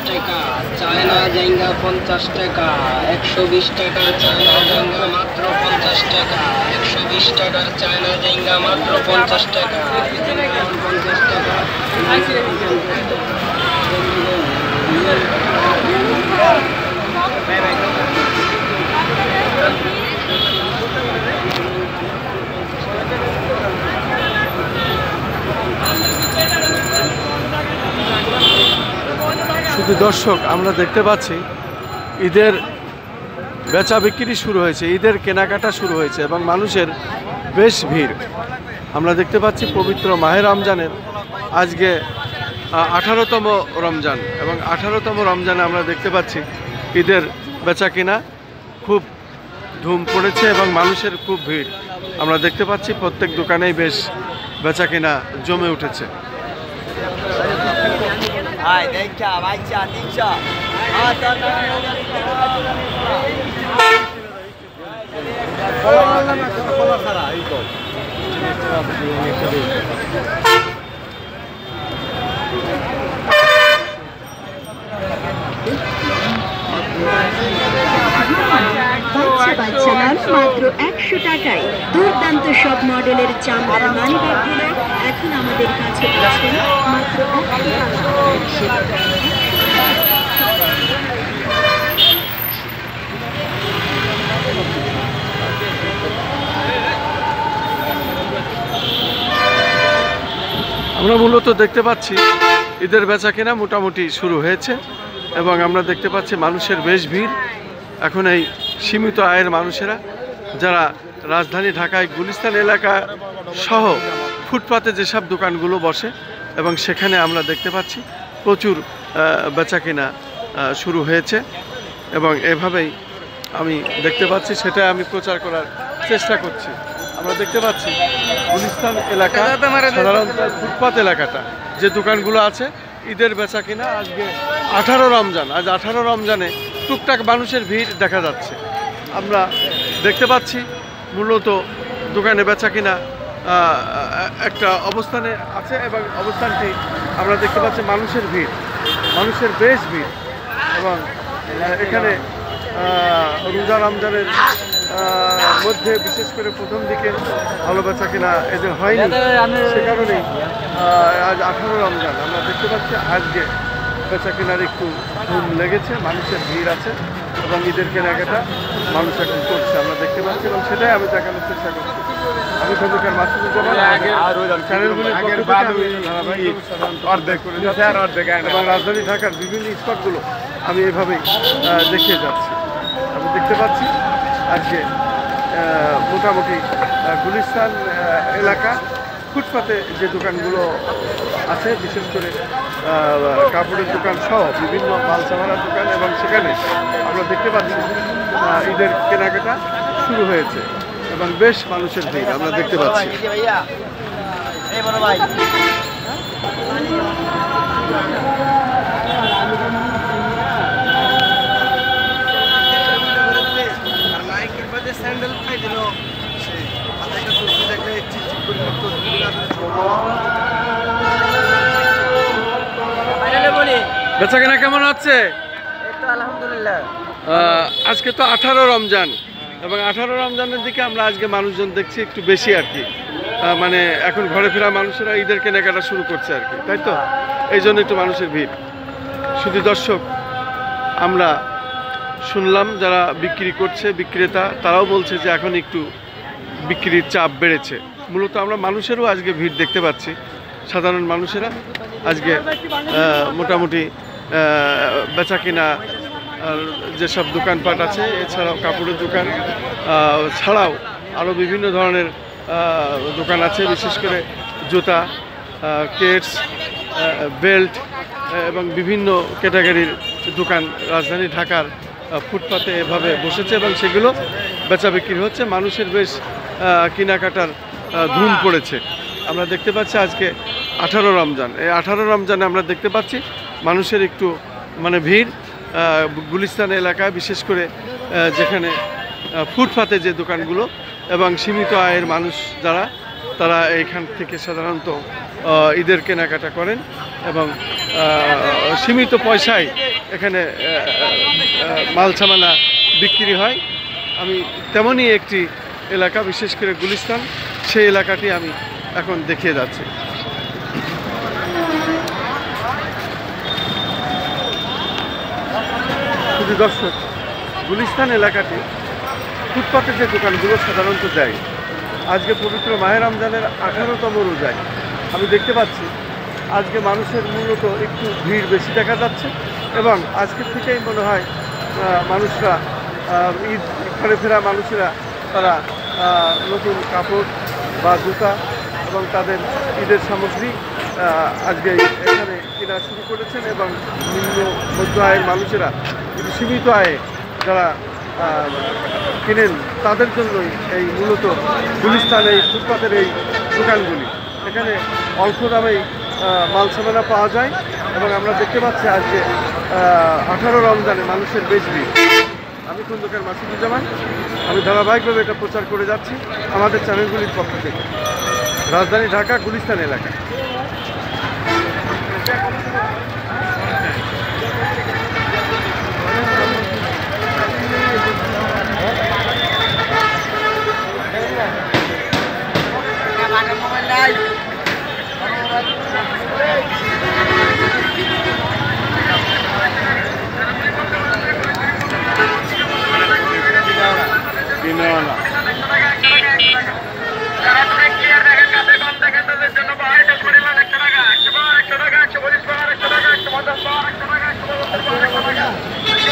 টাকা, চায়না জেঙ্গা 50 টাকা, 120 টাকার চায়না জেঙ্গা মাত্র 50 টাকা, 120 টাকার চায়না জেঙ্গা মাত্র 50 টাকা, 50 টাকা। শুধু দর্শক, আমরা দেখতে পাচ্ছি ঈদের বেচা বিক্রি শুরু হয়েছে, ঈদের কেনাকাটা শুরু হয়েছে এবং মানুষের বেশ ভিড়। আমরা দেখতে পাচ্ছি পবিত্র মাহে রমজানের আজকে 18তম রমজান এবং 18তম রমজানে আমরা দেখতে পাচ্ছি ঈদের বেচা কিনা খুব ধুম পড়েছে এবং মানুষের খুব ভিড়। আমরা দেখতে পাচ্ছি প্রত্যেক দোকানেই বেশ বেচা কিনা জমে উঠেছে। মাত্র 100 টাকায় দুর্দান্ত সব মডেলের চামড়ার মানিব্যাগগুলো এখন আমাদের কাছে পাচ্ছেন মাত্র 100 টাকা। আমরা মূলত দেখতে পাচ্ছি ঈদের বেচা কেনা মোটামুটি শুরু হয়েছে এবং আমরা দেখতে পাচ্ছি মানুষের বেশ ভিড়। এখন এই সীমিত আয়ের মানুষেরা যারা রাজধানী ঢাকায় গুলিস্তান এলাকা সহ ফুটপাতে যেসব দোকানগুলো বসে এবং সেখানে আমরা দেখতে পাচ্ছি প্রচুর বেচা কেনা শুরু হয়েছে এবং এভাবেই আমি দেখতে পাচ্ছি, সেটাই আমি প্রচার করার চেষ্টা করছি। আমরা দেখতে পাচ্ছি গুলিস্তান এলাকা সাধারণত ফুটপাত এলাকাটা যে দোকানগুলো আছে ঈদের বেচা কিনা আজকে 18 রমজান, আজ 18 রমজানে টুকটাক মানুষের ভিড় দেখা যাচ্ছে। আমরা দেখতে পাচ্ছি মূলত দোকানে বেচা কিনা একটা অবস্থানে আছে এবং অবস্থানটি আমরা দেখতে পাচ্ছি মানুষের ভিড়, মানুষের বেশ ভিড় এবং এখানে রোজা রমজানের মধ্যে বিশেষ করে প্রথম দিকে ভালো বেচা কিনা এদের হয়নি, সে কারণেই আজ 18 রমজান আমরা দেখতে পাচ্ছি আজকে বেচা কেনার একটু ধুম লেগেছে, মানুষের ভিড় আছে এবং ঈদের কেনাকাটা মানুষ এখন করছে আমরা দেখতে পাচ্ছি এবং সেটাই আমি দেখানোর চেষ্টা করছি। আমি খন্দকার মাসুদুজ্জামান, চ্যানেলগুলির এবং রাজধানী ঢাকার বিভিন্ন স্পটগুলো আমি এভাবেই দেখিয়ে যাচ্ছি। আমি দেখতে পাচ্ছি আজকে মোটামুটি গুলিস্তান এলাকা ফুটপাতে যে দোকানগুলো আছে বিশেষ করে কাপড়ের দোকান সহ বিভিন্ন মাল সামানার দোকান এবং সেখানে আমরা দেখতে পাচ্ছি ঈদের কেনাকাটা শুরু হয়েছে এবং বেশ মানুষের ভিড় আমরা দেখতে পাচ্ছি। বেচা কেনা কেমন হচ্ছে? আলহামদুলিল্লাহ। আজকে তো 18 রমজান এবং 18 রমজানের দিকে আমরা আজকে মানুষজন দেখছি একটু বেশি আর কি, মানে এখন ঘরে ফেরা মানুষেরা ঈদের কেনাকাটা শুরু করছে আর কি, তাই তো? এই জন্য একটু মানুষের ভিড়। শুধু দর্শক, আমরা শুনলাম যারা বিক্রি করছে বিক্রেতা তারাও বলছে যে এখন একটু বিক্রির চাপ বেড়েছে। মূলত আমরা মানুষেরও আজকে ভিড় দেখতে পাচ্ছি, সাধারণ মানুষেরা আজকে মোটামুটি বেচা কিনা যেসব দোকানপাট আছে এছাড়াও কাপড়ের দোকান ছাড়াও আরও বিভিন্ন ধরনের দোকান আছে, বিশেষ করে জুতা, কেটস, বেল্ট এবং বিভিন্ন ক্যাটাগরির দোকান রাজধানী ঢাকার ফুটপাতে এভাবে বসেছে এবং সেগুলো বেচা বিক্রি হচ্ছে। মানুষের বেশ কেনাকাটার ধুম পড়েছে। আমরা দেখতে পাচ্ছি আজকে 18 রমজান, এই 18 রমজানে আমরা দেখতে পাচ্ছি মানুষের একটু মানে ভিড় গুলিস্তান এলাকায়, বিশেষ করে যেখানে ফুটপাতে যে দোকানগুলো এবং সীমিত আয়ের মানুষ যারা তারা এইখান থেকে সাধারণত ঈদের কেনাকাটা করেন এবং সীমিত পয়সায় এখানে মাল সামানা বিক্রি হয়। আমি তেমনই একটি এলাকা, বিশেষ করে গুলিস্তান, সেই এলাকাটি আমি এখন দেখিয়ে যাচ্ছি। শুধু দর্শক, গুলিস্তান এলাকাটি ফুটপাতের যে দোকানগুলো সাধারণত দেয়, আজকে পবিত্র মাহে রমজানের 18তম রোজায় আমি দেখতে পাচ্ছি আজকে মানুষের মূলত একটু ভিড় বেশি দেখা যাচ্ছে এবং আজকের থেকেই মনে হয় মানুষরা ঈদ ঘরে ফেরা মানুষেরা তারা নতুন কাপড় বা জুতা এবং তাদের ঈদের সামগ্রী আজকে এখানে কেনা শুরু করেছেন এবং নিম্ন মধ্য আয়ের মানুষেরা কিন্তু সীমিত আয়ে যারা কিনেন তাদের জন্যই এই মূলত গুলিস্তান এই ফুটপাতের এই দোকানগুলি। এখানে অল্প দামেই মাল সামানা পাওয়া যায় এবং আমরা দেখতে পাচ্ছি আজকে 18 রমজানে মানুষের বেশ ভিড়। আমি খন্দকার মাসুদুজ্জামান, আমি ধারাবাহিকভাবে এটা প্রচার করে যাচ্ছি আমাদের চ্যানেলগুলির পক্ষ থেকে। রাজধানী ঢাকা, গুলিস্তান এলাকা।